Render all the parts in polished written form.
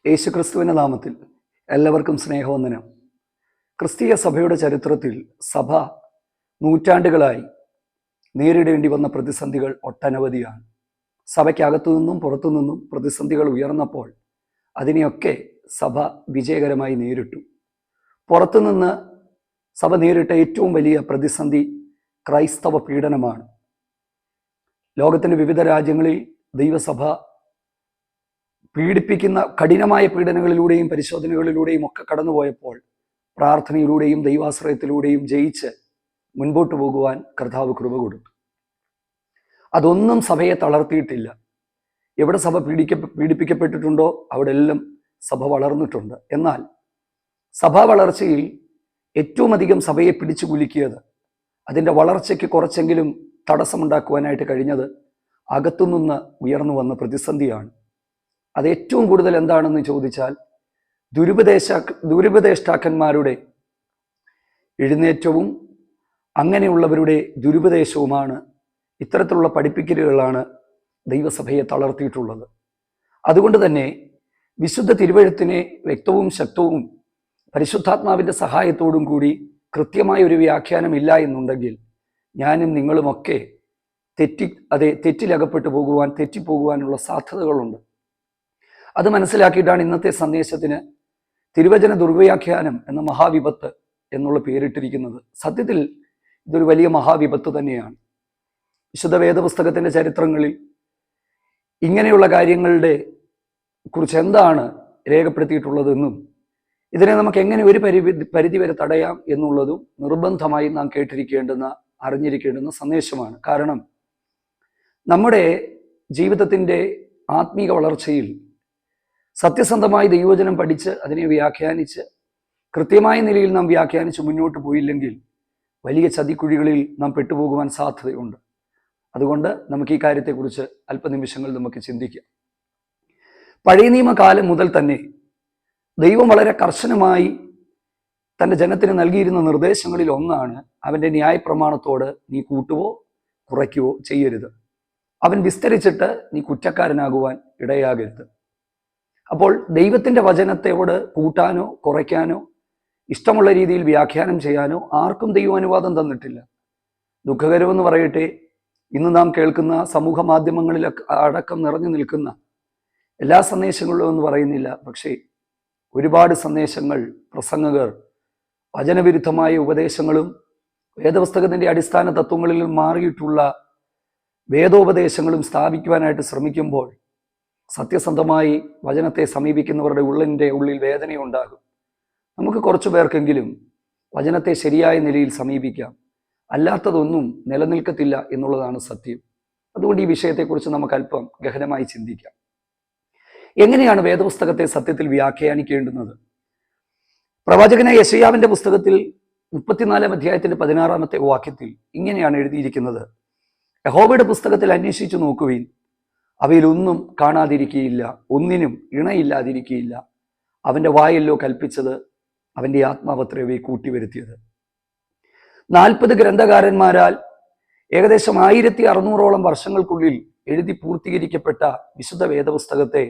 യേശുക്രിസ്തുവിൻ്റെ നാമത്തിൽ എല്ലാവർക്കും സ്നേഹവന്ദനം. ക്രിസ്തീയ സഭയുടെ ചരിത്രത്തിൽ സഭ നൂറ്റാണ്ടുകളായി നേരിടേണ്ടി വന്ന പ്രതിസന്ധികൾ ഒട്ടനവധിയാണ്. സഭയ്ക്കകത്തു നിന്നും പുറത്തു നിന്നും പ്രതിസന്ധികൾ ഉയർന്നപ്പോൾ അതിനെയൊക്കെ സഭ വിജയകരമായി നേരിട്ടു. പുറത്തുനിന്ന് സഭ നേരിട്ട ഏറ്റവും വലിയ പ്രതിസന്ധി ക്രൈസ്തവ പീഡനമാണ്. ലോകത്തിൻ്റെ വിവിധ രാജ്യങ്ങളിൽ ദൈവസഭ പീഡിപ്പിക്കുന്ന കഠിനമായ പീഡനങ്ങളിലൂടെയും പരിശോധനകളിലൂടെയും ഒക്കെ കടന്നുപോയപ്പോൾ പ്രാർത്ഥനയിലൂടെയും ദൈവാശ്രയത്തിലൂടെയും ജയിച്ച് മുൻപോട്ട് പോകുവാൻ കർത്താവ് കൃപ കൊടുത്തു. അതൊന്നും സഭയെ തളർത്തിയിട്ടില്ല. എവിടെ സഭ പീഡിപ്പിക്കപ്പെട്ടിട്ടുണ്ടോ അവിടെ എല്ലാം സഭ വളർന്നിട്ടുണ്ട്. എന്നാൽ സഭാ വളർച്ചയിൽ ഏറ്റവും അധികം സഭയെ പിടിച്ചു കുലുക്കിയത്, അതിൻ്റെ വളർച്ചയ്ക്ക് കുറച്ചെങ്കിലും തടസ്സമുണ്ടാക്കുവാനായിട്ട് കഴിഞ്ഞത് അകത്തുനിന്ന് ഉയർന്നു വന്ന പ്രതിസന്ധിയാണ്. അത് ഏറ്റവും കൂടുതൽ എന്താണെന്ന് ചോദിച്ചാൽ ദുരുപദേഷ്ടാക്കന്മാരുടെ എഴുന്നേറ്റവും അങ്ങനെയുള്ളവരുടെ ദുരുപദേശവുമാണ്. ഇത്തരത്തിലുള്ള പഠിപ്പിക്കലുകളാണ് ദൈവസഭയെ തളർത്തിയിട്ടുള്ളത്. അതുകൊണ്ട് തന്നെ വിശുദ്ധ തിരുവെഴുത്തിനെ വ്യക്തവും ശക്തവും പരിശുദ്ധാത്മാവിൻ്റെ സഹായത്തോടും കൂടി കൃത്യമായ ഒരു വ്യാഖ്യാനമില്ല എന്നുണ്ടെങ്കിൽ ഞാനും നിങ്ങളുമൊക്കെ തെറ്റിലകപ്പെട്ടു തെറ്റിപ്പോകുവാനുള്ള സാധ്യതകളുണ്ട്. അത് മനസ്സിലാക്കിയിട്ടാണ് ഇന്നത്തെ സന്ദേശത്തിന് തിരുവചന ദുർവ്യാഖ്യാനം എന്ന മഹാവിപത്ത് എന്നുള്ള പേരിട്ടിരിക്കുന്നത്. സത്യത്തിൽ ഇതൊരു വലിയ മഹാവിപത്ത് തന്നെയാണ്. വിശുദ്ധ വേദപുസ്തകത്തിൻ്റെ ചരിത്രങ്ങളിൽ ഇങ്ങനെയുള്ള കാര്യങ്ങളുടെ കുറിച്ച് എന്താണ് രേഖപ്പെടുത്തിയിട്ടുള്ളതെന്നും ഇതിനെ നമുക്ക് എങ്ങനെ ഒരു പരിധി വരെ തടയാം എന്നുള്ളതും നിർബന്ധമായി നാം അറിഞ്ഞിരിക്കേണ്ടുന്ന സന്ദേശമാണ്. കാരണം നമ്മുടെ ജീവിതത്തിൻ്റെ ആത്മീക വളർച്ചയിൽ സത്യസന്ധമായി ദൈവവചനം പഠിച്ച് അതിനെ വ്യാഖ്യാനിച്ച് കൃത്യമായ നിലയിൽ നാം വ്യാഖ്യാനിച്ച് മുന്നോട്ട് പോയില്ലെങ്കിൽ വലിയ ചതിക്കുഴികളിൽ നാം പെട്ടുപോകുവാൻ സാധ്യതയുണ്ട്. അതുകൊണ്ട് നമുക്ക് ഈ കാര്യത്തെക്കുറിച്ച് അല്പനിമിഷങ്ങൾ നമുക്ക് ചിന്തിക്കാം. പഴയ നിയമകാലം മുതൽ തന്നെ ദൈവം വളരെ കർശനമായി തൻ്റെ ജനത്തിന് നൽകിയിരുന്ന നിർദ്ദേശങ്ങളിൽ ഒന്നാണ് അവൻ്റെ ന്യായപ്രമാണത്തോട് നീ കൂട്ടുവോ കുറയ്ക്കുവോ ചെയ്യരുത്. അവൻ വിസ്തരിച്ചിട്ട് നീ കുറ്റക്കാരനാകുവാൻ ഇടയാകരുത്. അപ്പോൾ ദൈവത്തിൻ്റെ വചനത്തോട് കൂട്ടാനോ കുറയ്ക്കാനോ ഇഷ്ടമുള്ള രീതിയിൽ വ്യാഖ്യാനം ചെയ്യാനോ ആർക്കും ദൈവം അനുവാദം തന്നിട്ടില്ല. ദുഃഖകരമെന്ന് പറയട്ടെ, ഇന്ന് നാം കേൾക്കുന്ന സമൂഹ മാധ്യമങ്ങളിലൊക്കെ അടക്കം നിറഞ്ഞു നിൽക്കുന്ന എല്ലാ സന്ദേശങ്ങളിലും എന്ന് പറയുന്നില്ല, പക്ഷേ ഒരുപാട് സന്ദേശങ്ങൾ, പ്രസംഗകർ വചനവിരുദ്ധമായ ഉപദേശങ്ങളും വേദപുസ്തകത്തിൻ്റെ അടിസ്ഥാന തത്വങ്ങളിൽ മാറിയിട്ടുള്ള വേദോപദേശങ്ങളും സ്ഥാപിക്കുവാനായിട്ട് ശ്രമിക്കുമ്പോൾ സത്യസന്ധമായി വചനത്തെ സമീപിക്കുന്നവരുടെ ഉള്ളിൽ വേദനയുണ്ടാകും. നമുക്ക് കുറച്ചു പേർക്കെങ്കിലും വചനത്തെ ശരിയായ നിലയിൽ സമീപിക്കാം. അല്ലാത്തതൊന്നും നിലനിൽക്കത്തില്ല എന്നുള്ളതാണ് സത്യം. അതുകൊണ്ട് ഈ വിഷയത്തെക്കുറിച്ച് നമുക്ക് അല്പം ഗഹനമായി ചിന്തിക്കാം. എങ്ങനെയാണ് വേദപുസ്തകത്തെ സത്യത്തിൽ വ്യാഖ്യാനിക്കേണ്ടുന്നത്? പ്രവാചകനായ യെശയ്യാവിൻ്റെ പുസ്തകത്തിൽ 34 അധ്യായത്തിൻ്റെ 16 വാക്യത്തിൽ ഇങ്ങനെയാണ് എഴുതിയിരിക്കുന്നത്: യഹോവയുടെ പുസ്തകത്തിൽ അന്വേഷിച്ചു നോക്കുവിൻ, അവയിലൊന്നും കാണാതിരിക്കുകയില്ല, ഒന്നിനും ഇണയില്ലാതിരിക്കുകയില്ല. അവൻ്റെ വായല്ലോ കൽപ്പിച്ചത്, അവൻ്റെ ആത്മാവത്രവേ കൂട്ടിവരുത്തിയത്. 40 ഗ്രന്ഥകാരന്മാരാൽ ഏകദേശം 1600 വർഷങ്ങൾക്കുള്ളിൽ എഴുതി പൂർത്തീകരിക്കപ്പെട്ട വിശുദ്ധ വേദപുസ്തകത്തെ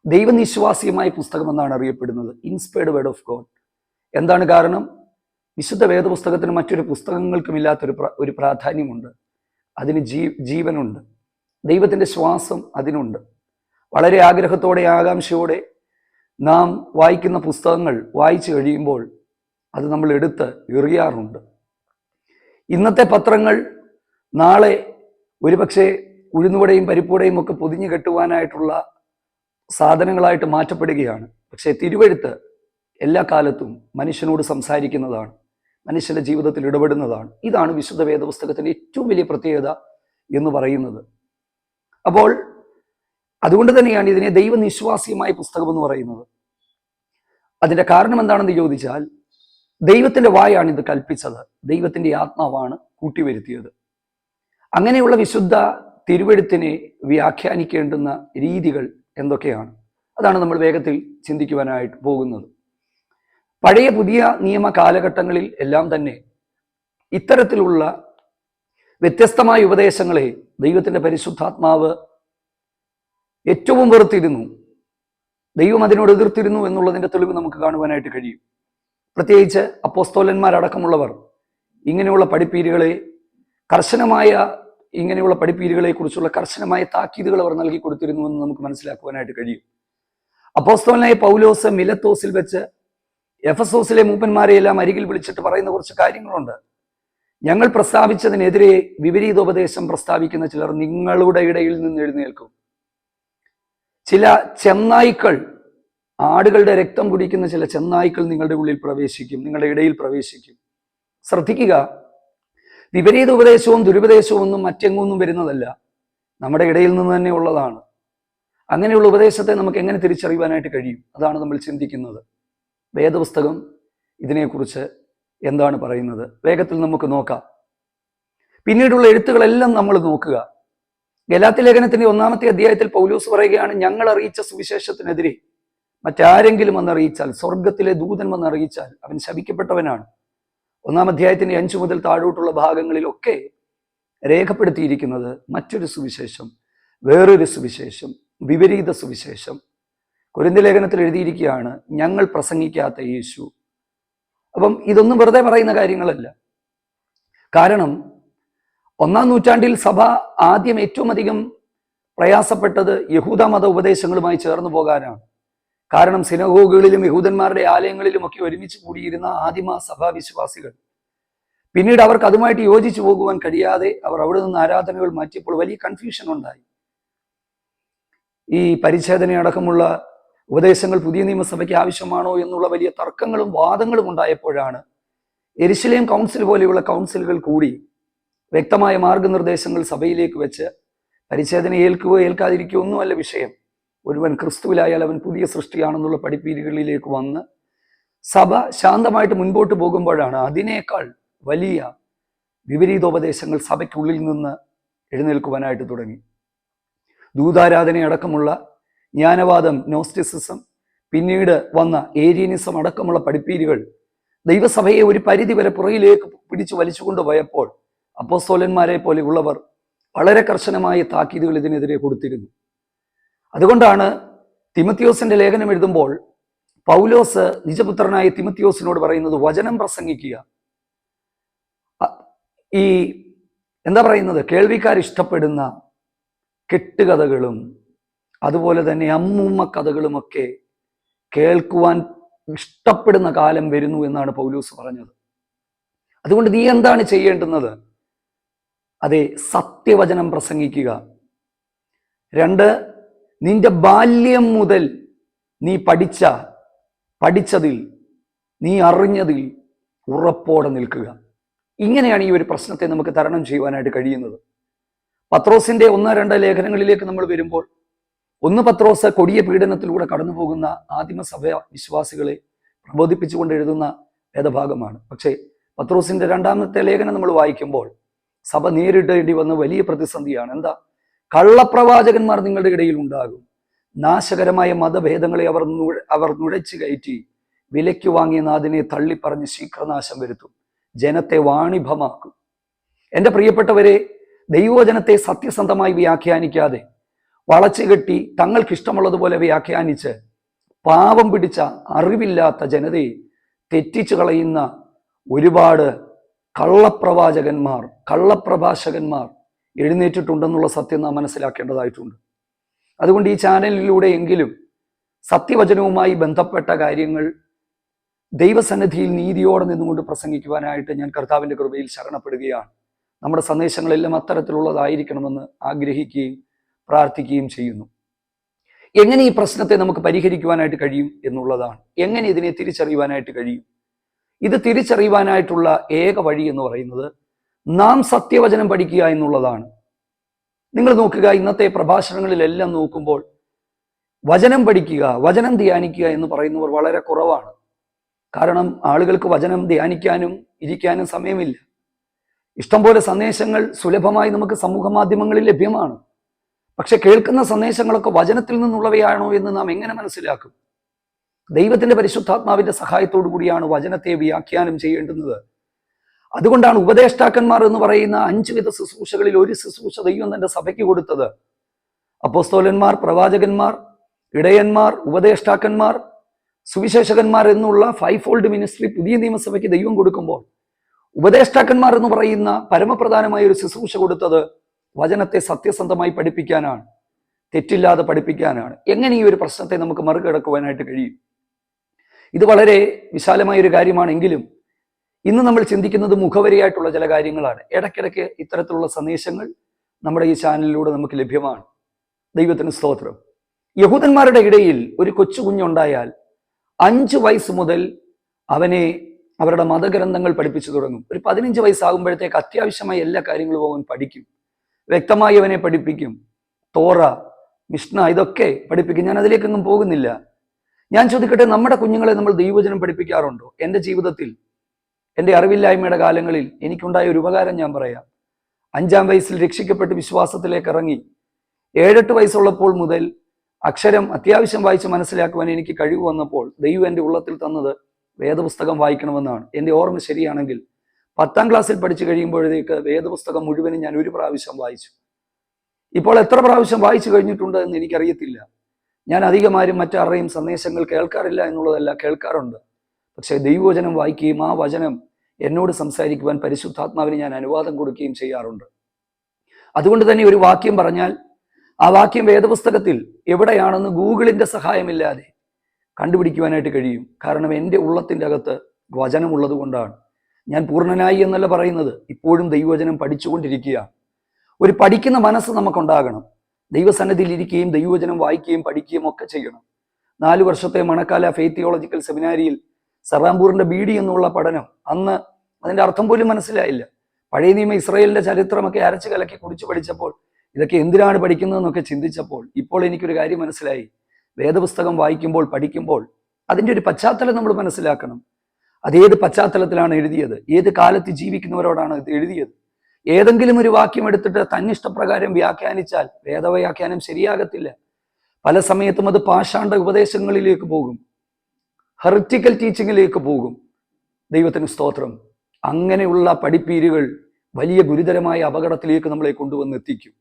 ദൈവനിശ്വാസ്യമായ പുസ്തകമെന്നാണ് അറിയപ്പെടുന്നത്. Inspired word of God. എന്താണ് കാരണം? വിശുദ്ധ വേദപുസ്തകത്തിന് മറ്റൊരു പുസ്തകങ്ങൾക്കും ഇല്ലാത്തൊരു പ്രാധാന്യമുണ്ട്. അതിന് ജീവനുണ്ട്. ദൈവത്തിൻ്റെ ശ്വാസം അതിനുണ്ട്. വളരെ ആഗ്രഹത്തോടെ ആകാംക്ഷയോടെ നാം വായിക്കുന്ന പുസ്തകങ്ങൾ വായിച്ചു കഴിയുമ്പോൾ അത് നമ്മൾ എടുത്ത് എറിയാറുണ്ട്. ഇന്നത്തെ പത്രങ്ങൾ നാളെ ഒരുപക്ഷെ ഉഴുന്നുവടയും പരിപ്പുവടയും ഒക്കെ പൊതിഞ്ഞു കെട്ടുവാനായിട്ടുള്ള സാധനങ്ങളായിട്ട് മാറ്റപ്പെടുകയാണ്. പക്ഷേ തിരുവെഴുത്ത് എല്ലാ കാലത്തും മനുഷ്യനോട് സംസാരിക്കുന്നതാണ്, മനുഷ്യൻ്റെ ജീവിതത്തിൽ ഇടപെടുന്നതാണ്. ഇതാണ് വിശുദ്ധ വേദപുസ്തകത്തിൻ്റെ ഏറ്റവും വലിയ പ്രത്യേകത എന്ന് പറയുന്നത്. അപ്പോൾ അതുകൊണ്ട് തന്നെയാണ് ഇതിനെ ദൈവനിശ്വാസ്യമായ പുസ്തകം എന്ന് പറയുന്നത്. അതിൻ്റെ കാരണം എന്താണെന്ന് ചോദിച്ചാൽ, ദൈവത്തിൻ്റെ വായാണ് ഇത് കൽപ്പിച്ചത്, ദൈവത്തിൻ്റെ ആത്മാവാണ് കൂട്ടിവരുത്തിയത്. അങ്ങനെയുള്ള വിശുദ്ധ തിരുവെഴുത്തിനെ വ്യാഖ്യാനിക്കേണ്ടുന്ന രീതികൾ എന്തൊക്കെയാണ്? അതാണ് നമ്മൾ വേഗത്തിൽ ചിന്തിക്കുവാനായിട്ട് പോകുന്നത്. പഴയ പുതിയ നിയമ കാലഘട്ടങ്ങളിൽ എല്ലാം തന്നെ ഇത്തരത്തിലുള്ള വ്യത്യസ്തമായ ഉപദേശങ്ങളെ ദൈവത്തിൻ്റെ പരിശുദ്ധാത്മാവ് ഏറ്റവും വെറുത്തിരുന്നു. ദൈവം അതിനോട് എതിർത്തിരുന്നു എന്നുള്ളതിന്റെ തെളിവ് നമുക്ക് കാണുവാനായിട്ട് കഴിയും. പ്രത്യേകിച്ച് അപ്പോസ്തോലന്മാരടക്കമുള്ളവർ ഇങ്ങനെയുള്ള പഠിപ്പീരുകളെ കുറിച്ചുള്ള കർശനമായ താക്കീതുകൾ അവർ നൽകി കൊടുത്തിരുന്നു എന്ന് നമുക്ക് മനസ്സിലാക്കുവാനായിട്ട് കഴിയും. അപ്പോസ്തലനായ പൗലോസ് മിലത്തോസിൽ വെച്ച് എഫസോസിലെ മൂപ്പന്മാരെയെല്ലാം അരികിൽ വിളിച്ചിട്ട് പറയുന്ന കുറച്ച് കാര്യങ്ങളുണ്ട്. ഞങ്ങൾ പ്രസ്താവിച്ചതിനെതിരെ വിപരീതോപദേശം പ്രസ്താവിക്കുന്ന ചിലർ നിങ്ങളുടെ ഇടയിൽ നിന്ന് എഴുന്നേൽക്കും. ചില ചെന്നായ്ക്കൾ, ആടുകളുടെ രക്തം കുടിക്കുന്ന ചില ചെന്നായ്ക്കൾ നിങ്ങളുടെ ഇടയിൽ പ്രവേശിക്കും. ശ്രദ്ധിക്കുക, വിപരീത ഉപദേശവും ദുരുപദേശവും ഒന്നും മറ്റെങ്ങൊന്നും വരുന്നതല്ല, നമ്മുടെ ഇടയിൽ നിന്ന് തന്നെ ഉള്ളതാണ്. അങ്ങനെയുള്ള ഉപദേശത്തെ നമുക്ക് എങ്ങനെ തിരിച്ചറിയുവാനായിട്ട് കഴിയും? അതാണ് നമ്മൾ ചിന്തിക്കുന്നത്. വേദപുസ്തകം ഇതിനെക്കുറിച്ച് എന്താണ് പറയുന്നത്? വേഗത്തിൽ നമുക്ക് നോക്കാം. പിന്നീടുള്ള എഴുത്തുകളെല്ലാം നമ്മൾ നോക്കുക. ഗലാത്യ ലേഖനത്തിന്റെ 1-ാമത്തെ അധ്യായത്തിൽ പൗലോസ് പറയുകയാണ്, ഞങ്ങൾ അറിയിച്ച സുവിശേഷത്തിനെതിരെ മറ്റാരെങ്കിലും വന്നറിയിച്ചാൽ, സ്വർഗത്തിലെ ദൂതൻ വന്നറിയിച്ചാൽ അവൻ ശപിക്കപ്പെട്ടവനാണ്. 1-ാം അധ്യായത്തിന്റെ 5 മുതൽ താഴോട്ടുള്ള ഭാഗങ്ങളിലൊക്കെ രേഖപ്പെടുത്തിയിരിക്കുന്നത് മറ്റൊരു സുവിശേഷം, വേറൊരു സുവിശേഷം, വിപരീത സുവിശേഷം. കൊരിന്ത്യ ലേഖനത്തിൽ എഴുതിയിരിക്കുകയാണ്, ഞങ്ങൾ പ്രസംഗിക്കാത്ത യേശു. അപ്പം ഇതൊന്നും വെറുതെ പറയുന്ന കാര്യങ്ങളല്ല. കാരണം 1-ാം നൂറ്റാണ്ടിൽ സഭ ആദ്യം ഏറ്റവും അധികം പ്രയാസപ്പെട്ടത് യഹൂദ മത ഉപദേശങ്ങളുമായി ചേർന്ന് പോകാനാണ്. കാരണം സിനഗോഗുകളിലും യഹൂദന്മാരുടെ ആലയങ്ങളിലും ഒക്കെ ഒരുമിച്ച് കൂടിയിരുന്ന ആദിമ സഭാ വിശ്വാസികൾ പിന്നീട് അവർക്ക് അതുമായിട്ട് യോജിച്ചു പോകുവാൻ കഴിയാതെ അവർ അവിടെ നിന്ന് ആരാധനകൾ മാറ്റിയപ്പോൾ വലിയ കൺഫ്യൂഷൻ ഉണ്ടായി. ഈ പരിച്ഛേദനയടക്കമുള്ള ഉപദേശങ്ങൾ പുതിയ നിയമസഭയ്ക്ക് ആവശ്യമാണോ എന്നുള്ള വലിയ തർക്കങ്ങളും വാദങ്ങളും ഉണ്ടായപ്പോഴാണ് യെരുശലേം കൗൺസിൽ പോലെയുള്ള കൗൺസിലുകൾ കൂടി വ്യക്തമായ മാർഗനിർദ്ദേശങ്ങൾ സഭയിലേക്ക് വെച്ച് പരിച്ഛേദന ഏൽക്കുകയോ ഏൽക്കാതിരിക്കുകയോ ഒന്നുമല്ല വിഷയം, ഒരുവൻ ക്രിസ്തുവിലായാൽ അവൻ പുതിയ സൃഷ്ടിയാണെന്നുള്ള പഠിപ്പീരുകളിലേക്ക് വന്ന് സഭ ശാന്തമായിട്ട് മുൻപോട്ട് പോകുമ്പോഴാണ് അതിനേക്കാൾ വലിയ വിപരീതോപദേശങ്ങൾ സഭയ്ക്കുള്ളിൽ നിന്ന് എഴുന്നേൽക്കുവാനായിട്ട് തുടങ്ങി. ദൂതാരാധനയടക്കമുള്ള ജ്ഞാനവാദം, നോസ്റ്റിസിസം, പിന്നീട് വന്ന ഏരിയനിസം അടക്കമുള്ള പഠിപ്പീരുകൾ ദൈവസഭയെ ഒരു പരിധി വരെ പുറകിലേക്ക് പിടിച്ചു വലിച്ചുകൊണ്ടുപോയപ്പോൾ അപ്പോസ്തലന്മാരെ പോലെയുള്ളവർ വളരെ കർശനമായ താക്കീതുകൾ ഇതിനെതിരെ കൊടുത്തിരുന്നു. അതുകൊണ്ടാണ് തിമത്തിയോസിന്റെ ലേഖനം എഴുതുമ്പോൾ പൗലോസ് നിജപുത്രനായ തിമത്തിയോസിനോട് പറയുന്നത് വചനം പ്രസംഗിക്കുക. ഈ എന്താ പറയുന്നത്, കേൾവിക്കാർ ഇഷ്ടപ്പെടുന്ന കെട്ടുകഥകളും അതുപോലെ തന്നെ അമ്മൂമ്മ കഥകളുമൊക്കെ കേൾക്കുവാൻ ഇഷ്ടപ്പെടുന്ന കാലം വരുന്നു എന്നാണ് പൗലോസ് പറഞ്ഞത്. അതുകൊണ്ട് നീ എന്താണ് ചെയ്യേണ്ടുന്നത്? അതെ, സത്യവചനം പ്രസംഗിക്കുക. 2, നിന്റെ ബാല്യം മുതൽ നീ പഠിച്ചതിൽ, നീ അറിഞ്ഞതിൽ ഉറപ്പോടെ നിൽക്കുക. ഇങ്ങനെയാണ് ഈ ഒരു പ്രശ്നത്തെ നമുക്ക് തരണം ചെയ്യുവാനായിട്ട് കഴിയുന്നത്. പത്രോസിന്റെ 1-2 ലേഖനങ്ങളിലേക്ക് നമ്മൾ വരുമ്പോൾ, 1 പത്രോസ് കൊടിയ പീഡനത്തിലൂടെ കടന്നു പോകുന്ന ആദിമസഭ വിശ്വാസികളെ പ്രബോധിപ്പിച്ചുകൊണ്ട് എഴുതുന്ന വേദഭാഗമാണ്. പക്ഷേ പത്രോസിന്റെ 2-ാമത്തെ ലേഖനം നമ്മൾ വായിക്കുമ്പോൾ സഭ നേരിടേണ്ടി വന്ന വലിയ പ്രതിസന്ധിയാണ്. എന്താ? കള്ളപ്രവാചകന്മാർ നിങ്ങളുടെ ഇടയിൽ ഉണ്ടാകും. നാശകരമായ മതഭേദങ്ങളെ അവർ നുഴച്ചു കയറ്റി വിലയ്ക്ക് വാങ്ങിയ നാഥനെ തള്ളിപ്പറഞ്ഞ് ശീഘ്രനാശം വരുത്തും, ജനത്തെ വാണിഭമാക്കും. എൻ്റെ പ്രിയപ്പെട്ടവരെ, ദൈവവചനത്തെ സത്യസന്ധമായി വ്യാഖ്യാനിക്കാതെ വളച്ചുകെട്ടി തങ്ങൾക്കിഷ്ടമുള്ളതുപോലെ വ്യാഖ്യാനിച്ച് പാപം പിടിച്ച അറിവില്ലാത്ത ജനതയെ തെറ്റിച്ചു കളയുന്ന ഒരുപാട് കള്ളപ്രവാചകന്മാർ, കള്ളപ്രഭാഷകന്മാർ എഴുന്നേറ്റിട്ടുണ്ടെന്നുള്ള സത്യം നാം മനസ്സിലാക്കേണ്ടതായിട്ടുണ്ട്. അതുകൊണ്ട് ഈ ചാനലിലൂടെ എങ്കിലും സത്യവചനവുമായി ബന്ധപ്പെട്ട കാര്യങ്ങൾ ദൈവസന്നിധിയിൽ നീതിയോടെ നിന്നുകൊണ്ട് പ്രസംഗിക്കുവാനായിട്ട് ഞാൻ കർത്താവിൻ്റെ കൃപയിൽ ശരണപ്പെടുകയാണ്. നമ്മുടെ സന്ദേശങ്ങളെല്ലാം അത്തരത്തിലുള്ളതായിരിക്കണമെന്ന് ആഗ്രഹിക്കുകയും പ്രാർത്ഥിക്കുകയും ചെയ്യുന്നു. എങ്ങനെ ഈ പ്രശ്നത്തെ നമുക്ക് പരിഹരിക്കുവാനായിട്ട് കഴിയും എന്നുള്ളതാണ്. എങ്ങനെ ഇതിനെ തിരിച്ചറിയുവാനായിട്ട് കഴിയും? ഇത് തിരിച്ചറിയുവാനായിട്ടുള്ള ഏക വഴി എന്ന് പറയുന്നത് നാം സത്യവചനം പഠിക്കുക എന്നുള്ളതാണ്. നിങ്ങൾ നോക്കുക, ഇന്നത്തെ പ്രഭാഷണങ്ങളിലെല്ലാം നോക്കുമ്പോൾ വചനം പഠിക്കുക, വചനം ധ്യാനിക്കുക എന്ന് പറയുന്നവർ വളരെ കുറവാണ്. കാരണം ആളുകൾക്ക് വചനം ധ്യാനിക്കാനും ഇരിക്കാനും സമയമില്ല. ഇഷ്ടംപോലെ സന്ദേശങ്ങൾ സുലഭമായി നമുക്ക് സമൂഹ മാധ്യമങ്ങളിൽ ലഭ്യമാണ്. പക്ഷെ കേൾക്കുന്ന സന്ദേശങ്ങളൊക്കെ വചനത്തിൽ നിന്നുള്ളവയാണോ എന്ന് നാം എങ്ങനെ മനസ്സിലാക്കും? ദൈവത്തിന്റെ പരിശുദ്ധാത്മാവിന്റെ സഹായത്തോടു കൂടിയാണ് വചനത്തെ വ്യാഖ്യാനം ചെയ്യേണ്ടുന്നത്. അതുകൊണ്ടാണ് ഉപദേഷ്ടാക്കന്മാർ എന്ന് പറയുന്ന 5 വിധ ശുശ്രൂഷകളിൽ ഒരു ശുശ്രൂഷ ദൈവം തന്റെ സഭയ്ക്ക് കൊടുത്തത്. അപ്പോസ്തലന്മാർ, പ്രവാചകന്മാർ, ഇടയന്മാർ, ഉപദേഷ്ടാക്കന്മാർ, സുവിശേഷകന്മാർ എന്നുള്ള 5-fold മിനിസ്ട്രി പുതിയ നിയമസഭയ്ക്ക് ദൈവം കൊടുക്കുമ്പോൾ ഉപദേഷ്ടാക്കന്മാർ എന്ന് പറയുന്ന പരമപ്രധാനമായ ഒരു ശുശ്രൂഷ കൊടുത്തത് വചനത്തെ സത്യസന്ധമായി പഠിപ്പിക്കാനാണ്, തെറ്റില്ലാതെ പഠിപ്പിക്കാനാണ്. എങ്ങനെ ഈ ഒരു പ്രശ്നത്തെ നമുക്ക് മറികടക്കുവാനായിട്ട് കഴിയും? ഇത് വളരെ വിശാലമായ ഒരു കാര്യമാണെങ്കിലും ഇന്ന് നമ്മൾ ചിന്തിക്കുന്നത് മുഖവരിയായിട്ടുള്ള ചില കാര്യങ്ങളാണ്. ഇടയ്ക്കിടയ്ക്ക് ഇത്തരത്തിലുള്ള സന്ദേശങ്ങൾ നമ്മുടെ ഈ ചാനലിലൂടെ നമുക്ക് ലഭ്യമാണ്. ദൈവത്തിന് സ്തോത്രം. യഹൂദന്മാരുടെ ഇടയിൽ ഒരു കൊച്ചു കുഞ്ഞുണ്ടായാൽ 5 വയസ്സ് മുതൽ അവനെ അവരുടെ മതഗ്രന്ഥങ്ങൾ പഠിപ്പിച്ചു തുടങ്ങും. ഒരു 15 വയസ്സാകുമ്പോഴത്തേക്ക് അത്യാവശ്യമായ എല്ലാ കാര്യങ്ങളും അവൻ പഠിക്കും, വ്യക്തമായി അവനെ പഠിപ്പിക്കും. തോറ, മിഷ്ന, ഇതൊക്കെ പഠിപ്പിക്കും. ഞാൻ അതിലേക്കൊന്നും പോകുന്നില്ല. ഞാൻ ചോദിക്കട്ടെ, നമ്മുടെ കുഞ്ഞുങ്ങളെ നമ്മൾ ദൈവവചനം പഠിപ്പിക്കാറുണ്ടോ? എൻ്റെ ജീവിതത്തിൽ, എൻ്റെ അറിവില്ലായ്മയുടെ കാലങ്ങളിൽ എനിക്കുണ്ടായ ഒരു ഉപകാരം ഞാൻ പറയാം. 5-ാം വയസ്സിൽ രക്ഷിക്കപ്പെട്ട് വിശ്വാസത്തിലേക്ക് ഇറങ്ങി 7-8 വയസ്സുള്ളപ്പോൾ മുതൽ അക്ഷരം അത്യാവശ്യം വായിച്ച് മനസ്സിലാക്കുവാൻ എനിക്ക് കഴിവ് വന്നപ്പോൾ ദൈവം എൻ്റെ ഉള്ളത്തിൽ തന്നത് വേദപുസ്തകം വായിക്കണമെന്നാണ്. എൻ്റെ ഓർമ്മ ശരിയാണെങ്കിൽ 10-ാം ക്ലാസ്സിൽ പഠിച്ചു കഴിയുമ്പോഴത്തേക്ക് വേദപുസ്തകം മുഴുവനും ഞാൻ ഒരു പ്രാവശ്യം വായിച്ചു. ഇപ്പോൾ എത്ര പ്രാവശ്യം വായിച്ചു കഴിഞ്ഞിട്ടുണ്ട് എന്ന് എനിക്കറിയത്തില്ല. ഞാൻ അധികമാരും മറ്റാരുടെയും സന്ദേശങ്ങൾ കേൾക്കാറില്ല എന്നുള്ളതല്ല, കേൾക്കാറുണ്ട്. പക്ഷേ ദൈവവചനം വായിക്കുകയും ആ വചനം എന്നോട് സംസാരിക്കുവാൻ പരിശുദ്ധാത്മാവിന് ഞാൻ അനുവാദം കൊടുക്കുകയും ചെയ്യാറുണ്ട്. അതുകൊണ്ട് തന്നെ ഒരു വാക്യം പറഞ്ഞാൽ ആ വാക്യം വേദപുസ്തകത്തിൽ എവിടെയാണെന്ന് ഗൂഗിളിന്റെ സഹായമില്ലാതെ കണ്ടുപിടിക്കുവാനായിട്ട് കഴിയും. കാരണം എൻ്റെ ഉള്ളത്തിൻ്റെ അകത്ത് വചനമുള്ളത് കൊണ്ടാണ്. ഞാൻ പൂർണ്ണനായി എന്നല്ല പറയുന്നത്, ഇപ്പോഴും ദൈവവചനം പഠിച്ചുകൊണ്ടിരിക്കുകയാണ്. ഒരു പഠിക്കുന്ന മനസ്സ് നമുക്കുണ്ടാകണം. ദൈവസന്നിധിയിൽ ഇരിക്കുകയും ദൈവവചനം വായിക്കുകയും പഠിക്കുകയും ഒക്കെ ചെയ്യണം. 4 വർഷത്തെ മണക്കാല ഫെയ്ത്ത് തിയോളജിക്കൽ സെമിനാരിയിൽ സറാംപൂറിന്റെ ബീഡി എന്നുള്ള പഠനം, അന്ന് അതിന്റെ അർത്ഥം പോലും മനസ്സിലായില്ല. പഴയ നിയമ ഇസ്രായേലിന്റെ ചരിത്രമൊക്കെ അരച്ച് കലക്കി കുടിച്ചു പഠിച്ചപ്പോൾ ഇതൊക്കെ എന്തിനാണ് പഠിക്കുന്നതെന്നൊക്കെ ചിന്തിച്ചപ്പോൾ ഇപ്പോൾ എനിക്കൊരു കാര്യം മനസ്സിലായി. വേദപുസ്തകം വായിക്കുമ്പോൾ, പഠിക്കുമ്പോൾ അതിൻ്റെ ഒരു പശ്ചാത്തലം നമ്മൾ മനസ്സിലാക്കണം. അതേത് പശ്ചാത്തലത്തിലാണ് എഴുതിയത്, ഏത് കാലത്ത് ജീവിക്കുന്നവരോടാണ് ഇത് എഴുതിയത്. ഏതെങ്കിലും ഒരു വാക്യം എടുത്തിട്ട് തന്നിഷ്ടപ്രകാരം വ്യാഖ്യാനിച്ചാൽ വേദവ്യാഖ്യാനം ശരിയാകത്തില്ല. പല സമയത്തും അത് പാഷാണ്ഡ ഉപദേശങ്ങളിലേക്ക് പോകും, ഹെറിറ്റിക്കൽ ടീച്ചിങ്ങിലേക്ക് പോകും. ദൈവത്തിന് സ്തോത്രം. അങ്ങനെയുള്ള പഠിപ്പീരുകൾ വലിയ ഗുരുതരമായ അപകടത്തിലേക്ക് നമ്മളെ കൊണ്ടുവന്നെത്തിക്കും.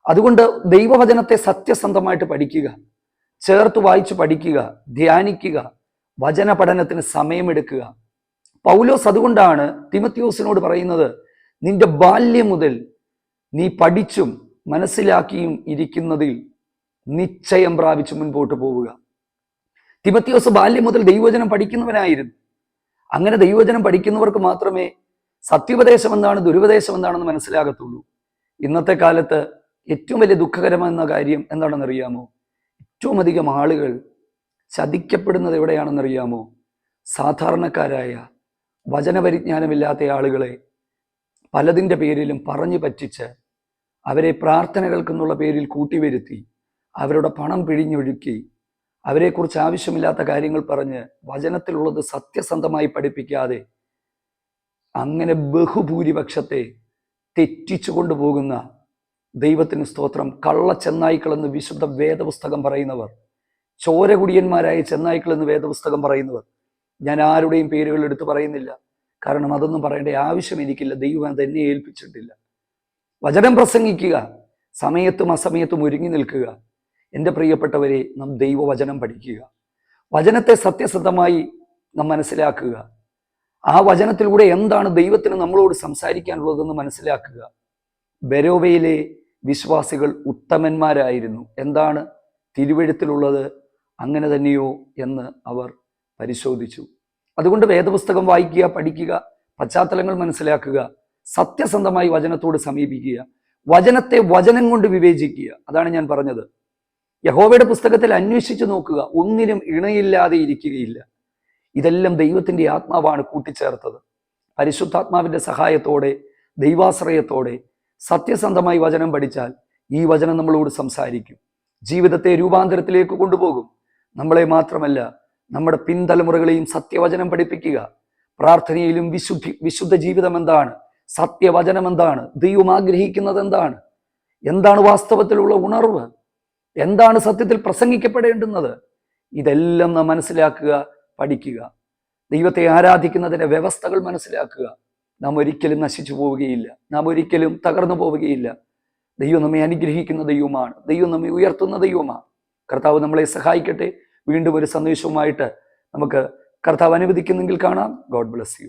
അതുകൊണ്ട് ദൈവവചനത്തെ സത്യസന്ധമായിട്ട് പഠിക്കുക, ചേർത്ത് വായിച്ചു പഠിക്കുക, ധ്യാനിക്കുക, വചന പഠനത്തിന് സമയമെടുക്കുക. പൗലോസ് അതുകൊണ്ടാണ് തിമത്തിയോസിനോട് പറയുന്നത്, നിന്റെ ബാല്യം മുതൽ നീ പഠിച്ചും മനസ്സിലാക്കിയും ഇരിക്കുന്നതിൽ നിശ്ചയം പ്രാപിച്ചു മുൻപോട്ട് പോവുക. തിമത്തിയോസ് ബാല്യം മുതൽ ദൈവവചനം പഠിക്കുന്നവനായിരുന്നു. അങ്ങനെ ദൈവവചനം പഠിക്കുന്നവർക്ക് മാത്രമേ സത്യോപദേശം എന്താണ്, ദുരുപദേശം എന്താണെന്ന് മനസ്സിലാകത്തുള്ളൂ. ഇന്നത്തെ കാലത്ത് ഏറ്റവും വലിയ ദുഃഖകരമെന്ന കാര്യം എന്താണെന്നറിയാമോ? ഏറ്റവും അധികം ആളുകൾ ചതിക്കപ്പെടുന്നത് എവിടെയാണെന്നറിയാമോ? സാധാരണക്കാരായ വചനപരിജ്ഞാനമില്ലാത്ത ആളുകളെ പലതിൻ്റെ പേരിലും പറഞ്ഞു പറ്റിച്ച് അവരെ പ്രാർത്ഥനകൾക്കെന്നുള്ള പേരിൽ കൂട്ടിവരുത്തി അവരുടെ പണം പിഴിഞ്ഞൊഴുക്കി അവരെക്കുറിച്ച് ആവശ്യമില്ലാത്ത കാര്യങ്ങൾ പറഞ്ഞ് വചനത്തിലുള്ളത് സത്യസന്ധമായി പഠിപ്പിക്കാതെ അങ്ങനെ ബഹുഭൂരിപക്ഷത്തെ തെറ്റിച്ചു കൊണ്ടുപോകുന്ന, ദൈവത്തിന് സ്തോത്രം, കള്ള ചെന്നായ്ക്കളെന്ന് വിശുദ്ധ വേദപുസ്തകം പറയുന്നവർ, ചോരകുടിയന്മാരായ ചെന്നായ്ക്കളെന്ന് വേദപുസ്തകം പറയുന്നവർ, ഞാൻ ആരുടെയും പേരുകൾ എടുത്തു പറയുന്നില്ല. കാരണം അതൊന്നും പറയേണ്ട ആവശ്യം എനിക്കില്ല. ദൈവം അതെന്നെ ഏൽപ്പിച്ചിട്ടില്ല. വചനം പ്രസംഗിക്കുക, സമയത്തും അസമയത്തും ഒരുങ്ങി നിൽക്കുക. എൻ്റെ പ്രിയപ്പെട്ടവരെ, നാം ദൈവവചനം പഠിക്കുക, വചനത്തെ സത്യസന്ധമായി നാം മനസ്സിലാക്കുക. ആ വചനത്തിലൂടെ എന്താണ് ദൈവത്തിന് നമ്മളോട് സംസാരിക്കാനുള്ളതെന്ന് മനസ്സിലാക്കുക. ബെരോവയിലെ വിശ്വാസികൾ ഉത്തമന്മാരായിരുന്നു. എന്താണ് തിരുവെഴുത്തിലുള്ളത്, അങ്ങനെ തന്നെയോ എന്ന് അവർ പരിശോധിച്ചു. അതുകൊണ്ട് വേദപുസ്തകം വായിക്കുക, പഠിക്കുക, പശ്ചാത്തലങ്ങൾ മനസ്സിലാക്കുക, സത്യസന്ധമായി വചനത്തോട് സമീപിക്കുക, വചനത്തെ വചനം കൊണ്ട് വിവേചിക്കുക. അതാണ് ഞാൻ പറഞ്ഞത്. യഹോവയുടെ പുസ്തകത്തിൽ അന്വേഷിച്ചു നോക്കുക, ഒന്നിനും ഇണയില്ലാതെ ഇരിക്കുകയില്ല. ഇതെല്ലാം ദൈവത്തിൻ്റെ ആത്മാവാണ് കൂട്ടിച്ചേർത്തത്. പരിശുദ്ധാത്മാവിൻ്റെ സഹായത്തോടെ, ദൈവാശ്രയത്തോടെ സത്യസന്ധമായി വചനം പഠിച്ചാൽ ഈ വചനം നമ്മളോട് സംസാരിക്കും, ജീവിതത്തെ രൂപാന്തരത്തിലേക്ക് കൊണ്ടുപോകും. നമ്മളെ മാത്രമല്ല, നമ്മുടെ പിൻതലമുറകളെയും സത്യവചനം പഠിപ്പിക്കുക. പ്രാർത്ഥനയിലും വിശുദ്ധ ജീവിതം എന്താണ്, സത്യവചനം എന്താണ്, ദൈവം ആഗ്രഹിക്കുന്നത് എന്താണ്, എന്താണ് വാസ്തവത്തിലുള്ള ഉണർവ്, എന്താണ് സത്യത്തിൽ പ്രസംഗിക്കപ്പെടേണ്ടുന്നത്, ഇതെല്ലാം നാം മനസ്സിലാക്കുക, പഠിക്കുക. ദൈവത്തെ ആരാധിക്കുന്നതിൻ്റെ വ്യവസ്ഥകൾ മനസ്സിലാക്കുക. നാം ഒരിക്കലും നശിച്ചു പോവുകയില്ല, നാം ഒരിക്കലും തകർന്നു പോവുകയില്ല. ദൈവം നമ്മെ അനുഗ്രഹിക്കുന്ന ദൈവമാണ്, ദൈവം നമ്മെ ഉയർത്തുന്ന ദൈവമാണ്. കർത്താവ് നമ്മളെ സഹായിക്കട്ടെ. വീണ്ടും ഒരു സന്ദേശവുമായിട്ട് നമുക്ക് കർത്താവ് അനുവദിക്കുന്നെങ്കിൽ കാണാം. God bless you.